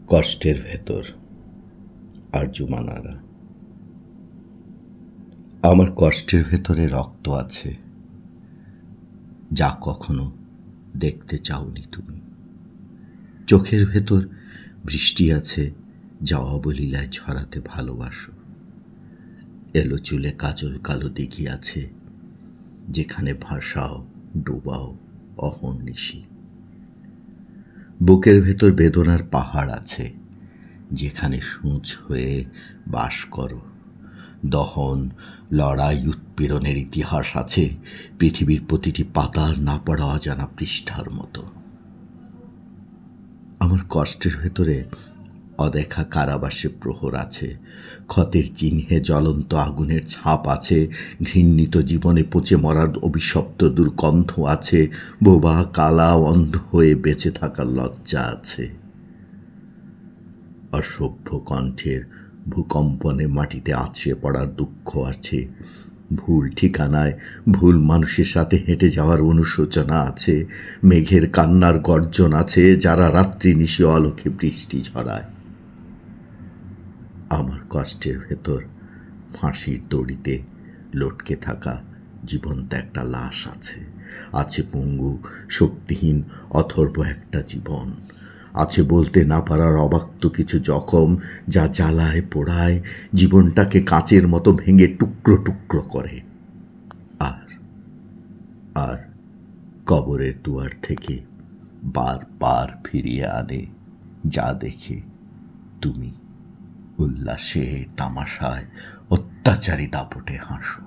কষ্টের ভেতর আরজুমানারা। আমার কষ্টের ভেতরে রক্ত আছে, যা কখনো দেখতে চাওনি তুমি। চোখের ভেতর বৃষ্টি আছে, যা অবলীলায় ঝরাতে ভালোবাসো। এলো চুলে কাজল কালো দিঘি আছে, যেখানে ভাসাও ডুবাও অহর্নিশি। বুকের ভেতর বেদনার পাহাড় আছে, যেখানে সূঁচ হয়ে বাস করো। দহন, লড়াই, উৎপীড়নের ইতিহাস আছে, পৃথিবীর প্রতিটি পাতার না পড়া অজানা পৃষ্ঠার মতো। আমার কষ্টের ভেতরে অদেখা কারাবাসে প্রহর আছে, ক্ষতের চিহ্নে জ্বলন্ত আগুনের ছাপ আছে, ঘৃণিত জীবনে পচে মরার অভিশপ্ত দুর্গন্ধ আছে, বোবা কালা অন্ধ হয়ে বেঁচে থাকার লজ্জা আছে। অসভ্য কণ্ঠের ভূকম্পনে মাটিতে আছড়ে পড়ার দুঃখ আছে, ভুল ঠিকানায় ভুল মানুষের সাথে হেঁটে যাওয়ার অনুশোচনা আছে, মেঘের কান্নার গর্জন আছে, যারা রাত্রি নিশি অলোকে বৃষ্টি ঝরায়। আমার কষ্টের ভেতর ফাঁসির দড়িতে লটকে থাকা জীবন্ত একটা লাশ আছে, আছে পঙ্গু শক্তিহীন অথর্ব একটা জীবন, আছে বলতে না পারার অবাক্ত কিছু জখম, যা জ্বালায় পোড়ায় জীবনটাকে কাঁচের মতো ভেঙে টুকরো টুকরো করে। আর আর কবরের দুয়ার থেকে বারবার ফিরিয়ে আনে যা দেখে তুমি উল্লাসে তামাশায় অত্যাচারী দাপটে হাসো।